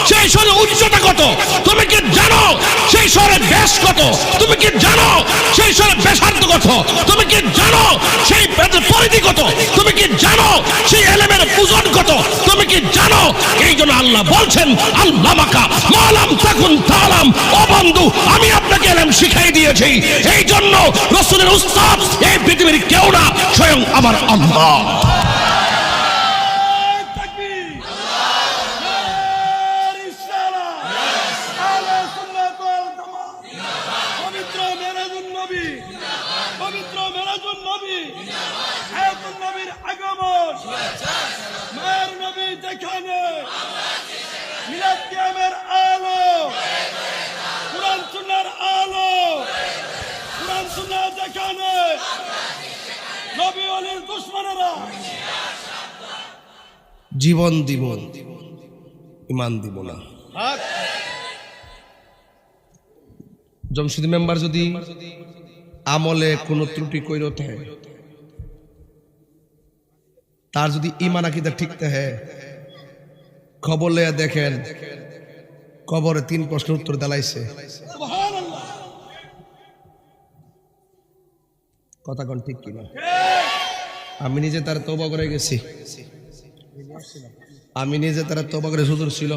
সেই শহরের উচ্চতা কত তুমি কি জানো সেই শহরের ব্যাস কত তুমি কি জানো সেই শহরের ব্যাসার্ধ কত তুমি কি জানো সেই পরিধি কত তুমি কি জানো সেই ইলমের ওজন কত তুমি কি জানো এই জন্য আল্লাহ বলছেন আল্লামাকা মালাম তাকুন তালাম ও বন্ধু আমি আপনাকে ইলম শিখাই দিয়েছি এই জন্য রাসূলের উস্তাদ এই পৃথিবীর কেউ না স্বয়ং আমার আল্লাহ জীবন দিব ইমান দিব না জমশুদি মেম্বার যদি আমলে কোনো ত্রুটি কইর থাকে তার যদি ইমান আকীদা ঠিক থাকে খবর লইয়া দেখেন কবরে 3 প্রশ্নের উত্তর দেলাইছে কথা কোন ঠিক কিনা আমি নিজে তার তওবা করে গেছি হুজুর ছিল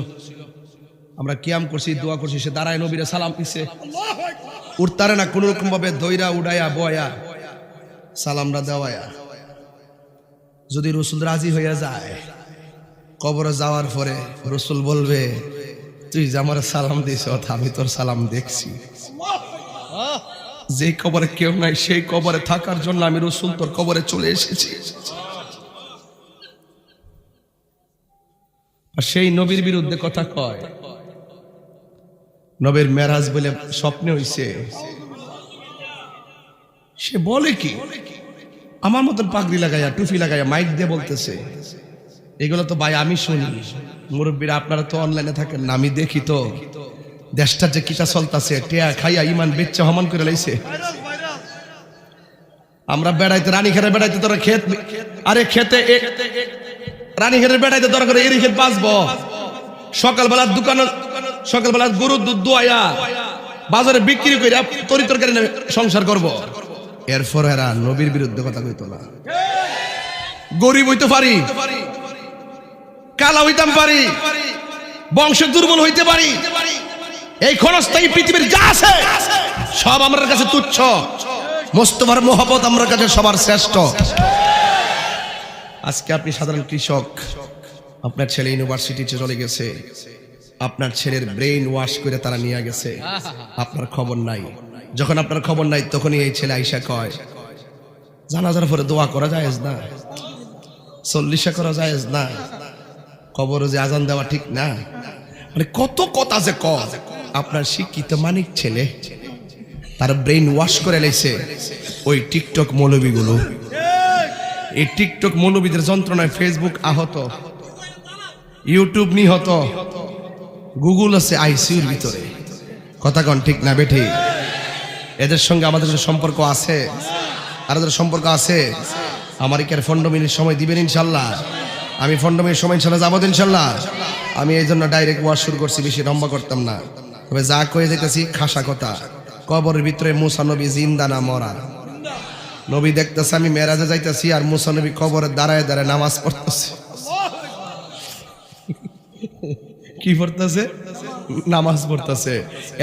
আমরা কিয়াম করছি দোয়া করছি সে দাঁড়ায় নবীরে সালাম দিছে উঠতারে না কোন রকম ভাবে দইরা উড়াইয়া বয়া সালামরা দেওয়ায়া যদি রাসূল রাজি হইয়া যায় কবরে যাওয়ার পরে রাসূল বলবে তুই যে আমার সালাম দিছ আমি তোর সালাম দেখছি যে কবরে কেউ নাই সেই কবরে থাকার জন্য আমি রাসূল তোর কবরে চলে এসেছি আর সেই নবীর বিরুদ্ধে কথা কয় নবীর মেরাজ বলে স্বপ্নে হইছে সে বলে কি আমার মতন পাগড়ি লাগাইয়া টুপি লাগাইয়া মাইক দিয়ে বলতেছে এগুলো তো ভাই আমি শুনি মুরব্বীরা আপনারা তো অনলাইনে থাকেন না আমি দেখি তো দেশটা যে কিটা চলতেছে টেয়া খাইয়া ইমান বেচ্চা হমান করে লাইছে আমরা বেড়াইতে রানীঘাটে বেড়াইতে তোরা ক্ষেত আরে খেতে রানীঘাটের বেড়াইতে দরকার করে এরি ক্ষেত বাঁচবো সকালবেলার দোকান সকালবেলা গরুর দুধ দোয়া বাজারে বিক্রি করে তরি তরকারি সংসার করব এরপর এরা নবীর বিরুদ্ধে কথা কইতো না গরিব হইতে পারি কালা হইতাম পারি বংশ দুর্বল হইতে পারি এই ক্ষণস্থায়ী পৃথিবীর যা আছে সব আমার কাছে তুচ্ছ মোস্তফার মোহাব্বত আমার কাছে সবার শ্রেষ্ঠ আজকে আপনি সাধারণ কৃষক আপনার ছেলে ইউনিভার্সিটিতে চলে গেছে আপনার ছেলের ব্রেইন ওয়াশ করে তারা নিয়ে গেছে আপনার খবর নাই যখন আপনার খবর নাই তখনই এই ছেলে আইসা কয় জানাজার পরে দোয়া করা যায় না 40 করা যায় না কবরে যে আজান দেওয়া ঠিক না, মানে কত কথা যে আপনার শিক্ষিত মানিক ছেলে তার ব্রেন ওয়াশ করে লাইছে ওই টিকটক মৌলবীগুলো। এই টিকটক মৌলবীদের যন্ত্রণায় ফেসবুক আহত, ইউটিউব নিহত, গুগল আছে আইসিইউর ভিতরে। কথা কন ঠিক না বেঠি? এদের সঙ্গে আমাদের সম্পর্ক আছে, আর এদের সম্পর্ক আছে। আমার কি আর ফন্ডমিনির সময় দিবেন ইনশাল্লাহ? আমি ফন্ডমিনির সময় ইনশাল্লাহ যাবো ইনশাল্লাহ। আমি এই জন্য ডাইরেক্ট ওয়াজ শুরু করছি, বেশি লম্বা করতাম না। তবে যা কয়ে যেতেছি খাসা কথা। কবরের ভিতরে মুসা নবী জিন্দা না মরা? নবী দেখতেছে আমি মেরাজে যাইতেছি আর মুসা নবী কবরে দাঁড়ায় দাঁড়ায় নামাজ পড়তেছে। কি পড়তেছে? নামাজ পড়তেছে।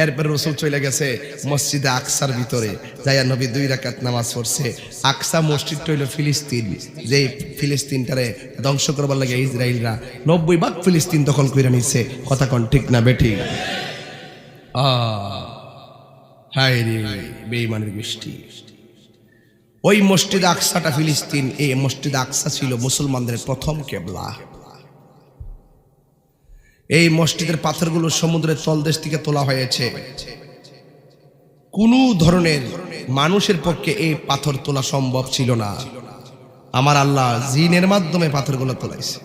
এরপর রাসূল চলে গেছে মসজিদে আকসার ভিতরে, যাইয়া নবী 2 রাকাত নামাজ পড়ছে। আকসা মসজিদটা হইল ফিলিস্তিন, যে ফিলিস্তিনটারে ধ্বংস করবার লাগে ইসরায়েলরা 90% ফিলিস্তিন দখল করে নিছে। কথা কোন ঠিক না বেঠিক? হায় রে বেঈমানের গোষ্ঠী। ওই মসজিদ আকসাটা ফিলিস্তিন, এই মসজিদ আকসা ছিল মুসলমানদের প্রথম কিবলা। এই মসজিদের পাথরগুলো সমুদ্রের তলদেশ থেকে তোলা হয়েছে। কোন ধরনের মানুষের পক্ষে এই পাথর তোলা সম্ভব ছিল না। আমার আল্লাহ জিনের মাধ্যমে পাথরগুলো তোলাইছে।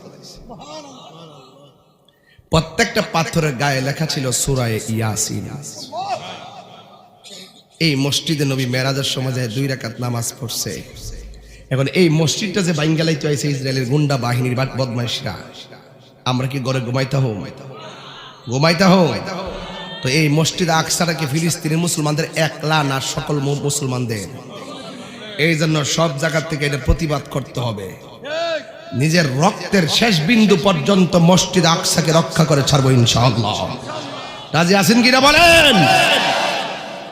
প্রত্যেকটা পাথরের গায়ে লেখা ছিল সূরা ইয়াসিন। এই মসজিদে নবী মেরাজের সময় 2 রাকাত নামাজ পড়ছে। এখন এই মসজিদটা যে বাইঙ্গালাইতে আইছে ইসরায়েলের গুন্ডা বাহিনীর বদমাইশরা, আমরা কি ঘরে ঘুমাইতে হোক? তো এই মসজিদ আকসাটাকে ফিলিস্তিনের মুসলমানদের একলা না, সকল মুসলমানদের। এই জন্য সব জায়গা থেকে এটা প্রতিবাদ করতে হবে। নিজের রক্তের শেষ বিন্দু পর্যন্ত মসজিদ আকসাকে রক্ষা করে ছাড়বো ইনশাআল্লাহ। রাজি আছেন কিনা বলেন?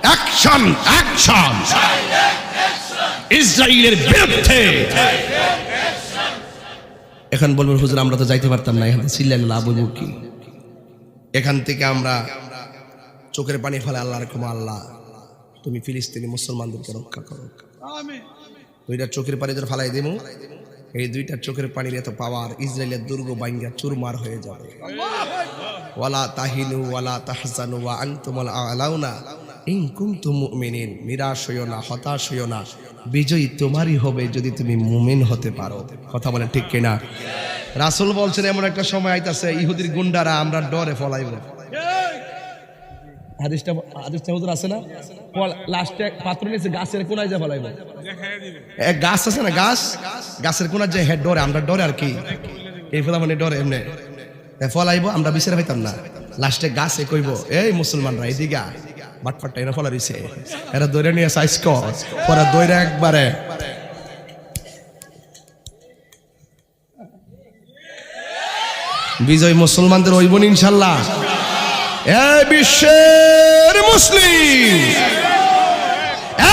অ্যাকশন, অ্যাকশন ইসরায়েলের বিরুদ্ধে। এখন বলবেন হুজুর আমরা তো যাইতে পারতাম না, এখানে চিল্লাইলে লাভ হইব কি? এখান থেকে আমরা চোখের পানি ফেলে আল্লাহর ক্ষমা, আল্লাহ তুমি ফিলিস্তিনি মুসলমানদেরকে রক্ষা করো। 2টা চোখের পানি ধরে ফালাই দেবো, এই 2টা চোখের পানির এত পাওয়ার, ইসরায়েলের দুর্গ বাইঙ্গা চুরমার হয়ে যাবে। ওয়ালা তাহিনু ওয়ালা তাহজানু ওয়া আনতুমুল আ'লাউনা ইন কুনতুম মুমিনিন। নিরাশ হইও না, হতাশ হইও না, বিজয়ী তোমারই হবে যদি তুমি মুমিন হতে পারো। কথা বলেন ঠিক কিনা? রাসূল বলছেন এমন একটা সময় আইতাছে ইহুদির গুন্ডারা আমরা ডরে ফলাইব। হাদিসটা হুজুর আছে না? লাস্টে পাত্র নিচে গাছের কোনায় যা ফলাইব। এক গাছ আছে না, গাছের কোনায় যে হেড ডরে, আমরা ডরে আর কি, এই ফলা মানে ডরে এমনি ফলাইব, আমরা বিচার পাইতাম না। লাস্টে গাছে কইব এই মুসলমানরা এদিকে বাটপাটটা এরা ফলা দিছে, এরা দৌড়ে নিয়ে সাইজ কর, পরে দৌড়ে একবারে বিজয় মুসলমানদের হইব ইনশাআল্লাহ। এই বিশ্বের মুসলিম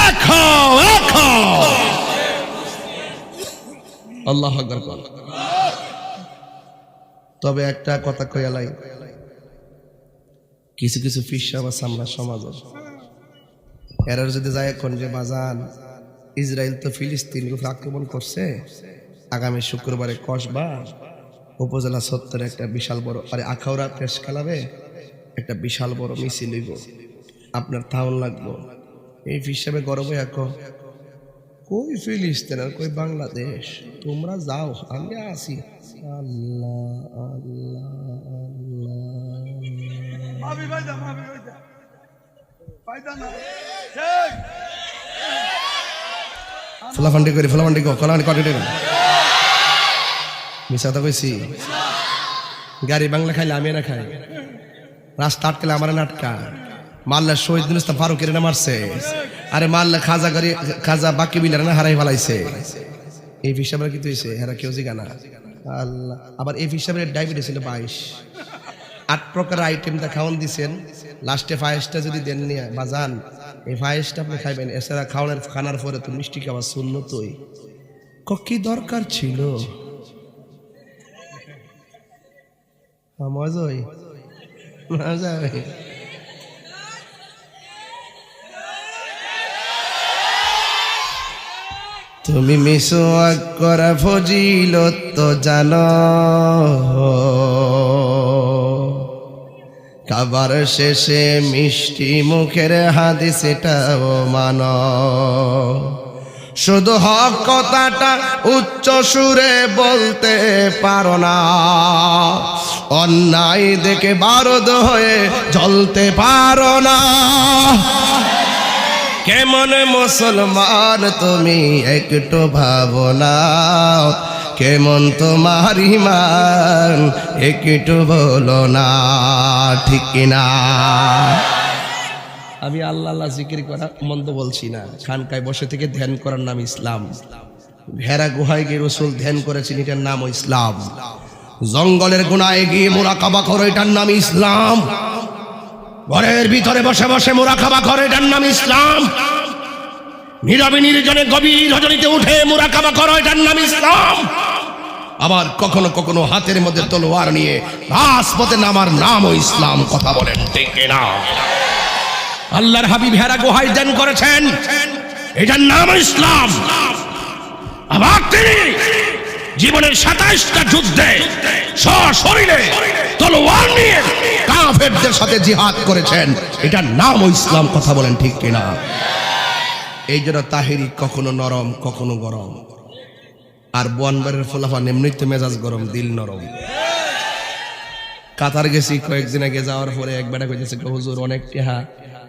এক হও, এক হও। আল্লাহু আকবার। তবে একটা কথা কইয়ালাই, কিছু কিছু ফিসাব আছে আমরা সমাজ, এরা যদি যায় এখন যে বাজান ইসরায়েল তো ফিলিস্তিন উপর আক্রমণ করছে, আগামী শুক্রবারে কসবা উপজেলা সত্তরে একটা বিশাল বড় আখাউড়া প্রেস খেলাবে, একটা বিশাল বড় মিছিল হইব, আপনার তাউন লাগবো। এই হিসাবে গর্ব এখন কই ফিলিস্তিন আর কই বাংলাদেশ, তোমরা যাও আমি আসি। আল্লাহ আল্লাহ ফলাফান্ডি করি, ফলাফান্ডি কলানি কটি মিশা তো কইছি। গাড়ি বাংলা খাইলে আমি না খাই, রাস্তা আটকালে আমার নাটকা, মারলে শহীদুল ইসলাম ফারুকের না মারছে, আরে মারলে খাজা গাড়ি খাজা বাকি বিলার না হারাই ফেলাইছে। এই হিসাবে কি হয়েছে এরা কেউ জিগানা আল্লাহ। আবার এই হিসাবে ডায়াবেটিস ছিল 22, 8 প্রকার আইটেমটা খাওয়ান দিছেন, লাস্টে ফায়েসটা যদি দেন নিয়ে বাজান এই ফায়েসটা আপনি খাইবেন, এছাড়া খানার পরে তো মিষ্টি খাওয়া সুন্নতই। কি দরকার ছিল? মজাই মজাই। তুমি মিসওয়াক করা ফজিলত তো জানো, খাবার শেষে মিষ্টি মুখের হাদিস এটাও মানো শুধু হক কথাটা উচ্চ সুরে বলতে পারো না অন্যায় দেখে বারুদ হয়ে জ্বলতে পারো না কেমন মুসলমান তুমি একটু ভাবো না কেমন তোমার ঈমান একটু বলো না ঠিক কিনা আমি আল্লাহ আল্লাহ জিকির করা মন্দ বলছি না খানকায় বসে থেকে ধ্যান করার নাম ইসলাম ভেড়া গুহায় গিয়ে রাসূল ধ্যান করেছেন এটার নাম ইসলাম জঙ্গলের গুনায় গিয়ে মুরাকাবা করো এটার নাম ইসলাম ঘরের ভিতরে বসে বসে মুরাকাবা করো এটার নাম ইসলাম নীরবে নির্জনে গভীর রজনীতে উঠে মুরাকাবা করো এটার নাম ইসলাম আবার কখনো কখনো হাতের মধ্যে তলোয়ার নিয়ে রাজপথে নামার নামও ইসলাম কথা বলেন ঠিক কিনা আল্লাহর হাবিব হেরা গুহায় ধ্যান করেছেন এটার নাম ইসলাম আবার তিনি জীবনের 27টা যুদ্ধে সশরীরে তলোয়ার নিয়ে কাফেরদের সাথে জিহাদ করেছেন এটার নাম ইসলাম কথা বলেন ঠিক কিনা এই জন্য তাহেরি কখনো নরম কখনো গরম আর বনবারের ফলাফল এমনিতে মেজাজ গরম দিল নরম কাতার গেছি কয়েকদিন আগে যাওয়ার পরে একবার কইতেছে হুজুর অনেক টেহা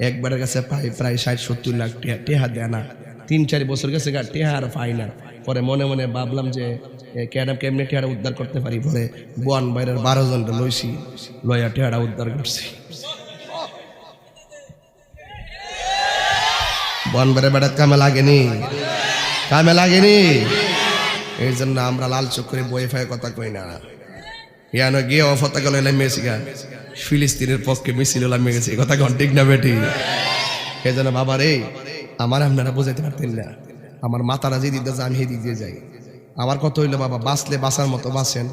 একবারের কাছে পাই প্রায় 60-70 লাখ টেহা দেয় না 3-4 বছর গেছে টেহা আর পাই না পরে মনে মনে ভাবলাম যে কেমনে টেহারা উদ্ধার করতে পারি পরে বন বাইরের 12 জনটা লইছি লইয়া টেহারা উদ্ধার করছি বন বাইরের বেড়াত কামে লাগেনি এই জন্য আমরা লাল চোখ করে বই ফায় কথা কই না ইয়ানো গিয়ে অফতাকা লইলাম মেসিগা ফিলিস্তিনের পক্ষে মিছিল লামে গেছে কথা কোন ঠিক না বেটি এই জন্য বাবা রে আমার আপনারা বুঝাইতে পারতেন না আমার মাতারা যে দিতে আমি সেই দিতে যাই আমার কত হইলো বাবা বাঁচলে বাঁচার মতো বাঁচেন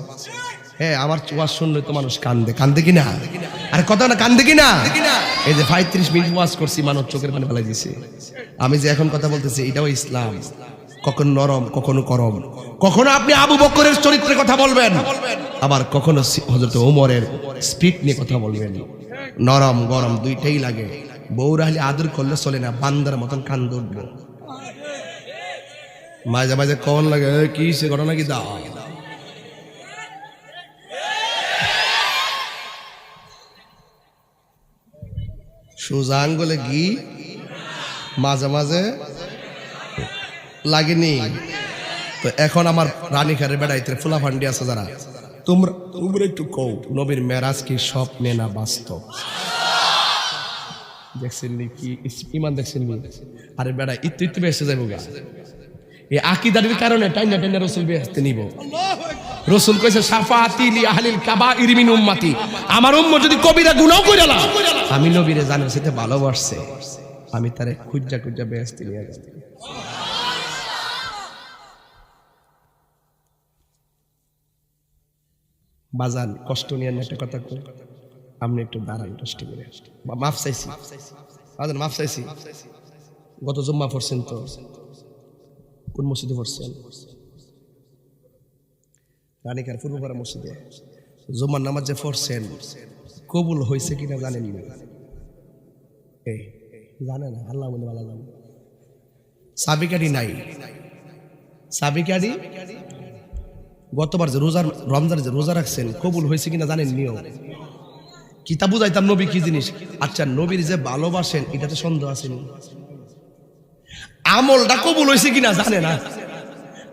হ্যাঁ আমার ওয়াজ শুনলে তো মানুষ কান্দে কিনা আরে কথা না কান্দে কিনা এই যে 35 মিনিট ওয়াজ করছি মানুষ চোখের পানি ফেলাই দিছে আমি যে এখন কথা বলতেছি এটাও ইসলাম কখনো নরম কখনো গরম কখনো আপনি আবু বকরের চরিত্রের কথা বলবেন আবার কখনো হযরত ওমরের স্পিড নিয়ে কথা বলবেন নরম গরম দুইটাই লাগে বউরা হলে আদর করলে চলে না বান্দার মতন কান্দ উঠবে মাঝে মাঝে কখন লাগে কি সে ঘটনা কি দাও সোজা আঙ্গুলে ঘি মাঝে মাঝে লাগেনি তো এখন আমার রানীখারের বেড়াইতে ফুলা ফান্ডি আছে যারা তোমরা একটু কও নবীর মেরাজ কি স্বপ্নে না বাস্তব দেখছেন কি ইমান দেখছেন আরে বেড়া ইত্যু বেসে যাবো গা এই আকীদার কারণে টাইনা রাসূল বেহেশতে নিব রাসূল কইছে শাফাআতি লি আহলিল কাবাইর মিন উম্মতি আমার উম্মত যদি কবিরা গুনাহ কইরা আমি নবীরে জানার সাথে ভালোবাসছে আমি তারে খুঁজা বেহেশতে নিয়ে যাব বাজান কষ্ট নিয়ে একটা কথা কই আপনি একটু দাঁড়ান কষ্ট করে মাফ চাইছি বাজান মাফ চাইছি গত জুম্মা পড়ছেন তো কোন মসজিদে পড়ছেন রানীকার পূর্বপাড়া মসজিদে জুম্মার নামাজ যে পড়ছেন কবুল হয়েছে কিনা জানেন না এই জানে না আল্লাহ বলে ভালো জানে সাবিকারি নাই সাবিকারি গতবার যে রমজান যে রোজা রাখছেন কবুল হয়েছে কিনা জানেন নিও কিতাব বুঝাইতাম নবী কি জিনিস আচ্ছা নবীর যে ভালোবাসেন এটাতে সন্দেহ আসেনি আমলটা কবুল হয়েছে কিনা জানে না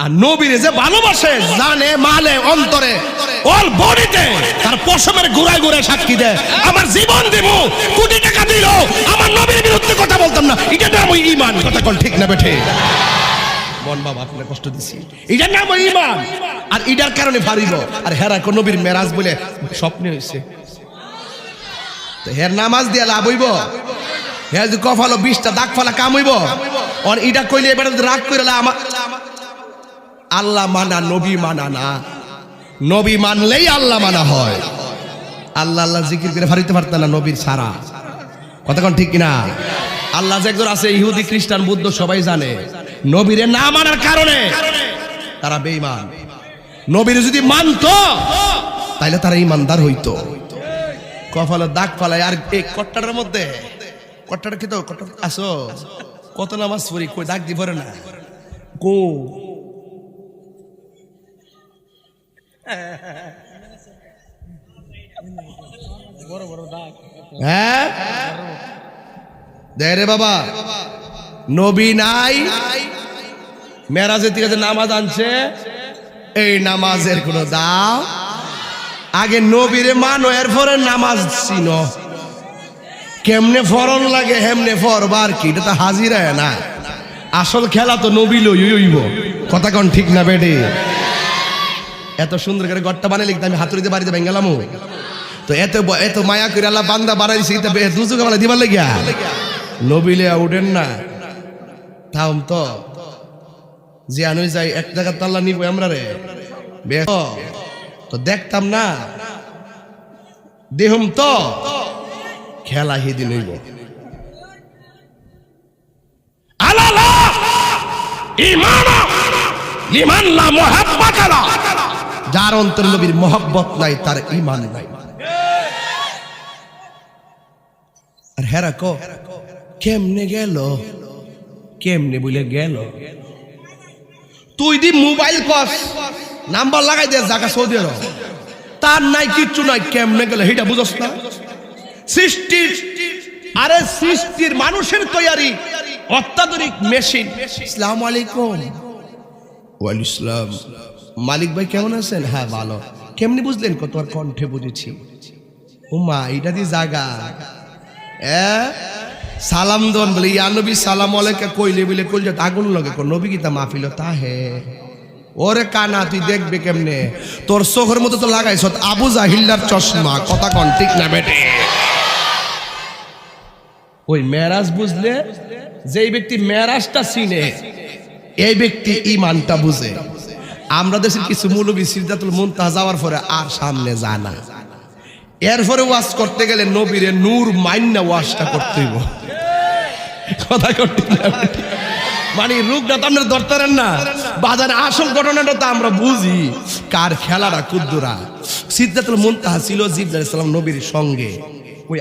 আর নবীর যে ভালোবাসে জানে মালে অন্তরে অল বডিতে তার পশমের গোড়ায় গোড়ায় সাক্ষী দেয় আমার জীবন দেব কোটি টাকা দিল আমার নবীর বিরুদ্ধে কথা বলতাম না এটা নাম ঈমান কথা কোন ঠিক না বেঠে বল বাবা আপনার কষ্ট দিছি এটার নাম ঈমান আর এটার কারণে ভারিব আর হেরা কোন নবীর মেরাজ বলে স্বপ্নে হইছে তো হের নামাজ দিয়া লাভ হইব হে যদি কফালো 20টা দাগ ফালা কাম হইব আর এটা কইলে এবারে রাগ কইরা আমার আল্লাহ মানা নবী মানা না নবী মানলেই আল্লাহ মানা হয় আল্লাহ আল্লাহ জিকির করে ফারিতে পারতেন না নবীর ছাড়া কথা কোন ঠিক কিনা আল্লাহ যে একজন আছে ইহুদি খ্রিস্টান বুদ্ধ সবাই জানে নবীরে না মানার কারণে তারা বেঈমান নবীরে যদি মানতো তাইলে তারা ঈমানদার হইতো কপালে দাগ ফালাই আর এই কট্টাটার মধ্যে কট্টাটা কি তো কট্টা আসো কত নামাজ পড়ি কই দাগ দি পড়ে না কো হ্যাঁ দে রে বাবা নবী নাই মেরাজের থেকে যে নামাজ আনছে এই নামাজের কোনো দাম আগে নবীরে মানো এরপরে নামাজ চিনো কেমনে ফরন লাগে হেমনে ফরবার কি এটা তো হাজিরা না আসল খেলা তো নবী লইব কথা কোন ঠিক না বেডি এত সুন্দর করে গড়টা বানাই লিখতে আমি হাতুড়িতে বাড়িতে ভেঙ্গালাম তো এত মায়া করে আল্লাহ বান্দা বানাইছি দুজুকে বলে দিবার লাগিয়া নবীলে উঠেন না থাম তো যে আনুই যাই এক জায়গা তাল্লা নিব আমরা রে তো দেখতাম না দেহম তো খেলা হিদিন হইব আলালা ঈমান লিমান লা মুহাব্বাত লা যার অন্তরে নবীর মহব্বত নাই তার ঈমান নাই আর হেরা কো কেমনে গেল কেমনে বলে গেল তুই দি মোবাইল কস নাম্বার লাগাই দে জায়গা সৌদি আরব তার নাই কিচ্ছু নাই কেমনে গেল এটা বুঝছ না সৃষ্টির আরে সৃষ্টির মানুষের তৈরি অত্যাধুনিক মেশিন আসসালামু আলাইকুম ওয়ালাইকুম আসসালাম মালিক ভাই কেমন আছেন হ্যাঁ ভালো কেমনে বুঝলেন কত আর কণ্ঠে বুঝেছি উমা এটা দি জায়গা সালাম দন বলে ইয়া নবী সালাম আলাইকা কইলে বলে কইলে আগুন লাগে কোন নবী কি তা মাহফিল তা হে ওরে কানা তুই দেখবে কেমনে তোর চোখের মতো তো লাগাইছ আবু জাহিল্লার চশমা কথা কোন ঠিক না বেটে ওই মেরাজ বুঝলে যেই ব্যক্তি মেরাজটা চিনে এই ব্যক্তি ঈমানটা বুঝে আমরা দেশের কিছু মৌলবী সিদরাতুল মুনতাহা যাওয়ার পরে আর সামনে যায় না এরপরে ওয়াজ করতে গেলে নবীরে নূর মাইন্না ওয়াজটা করতে হইব কথা করতে মানে রূপটা তো আপনারা ধরতেন না বাজারে আসল ঘটনাটা তো আমরা বুঝি কার খেলাটা কুদ্দুরা সিদরাতুল মুনতাহা ছিল জিবরাইল আলাইহিস সালাম নবীর সঙ্গে ওই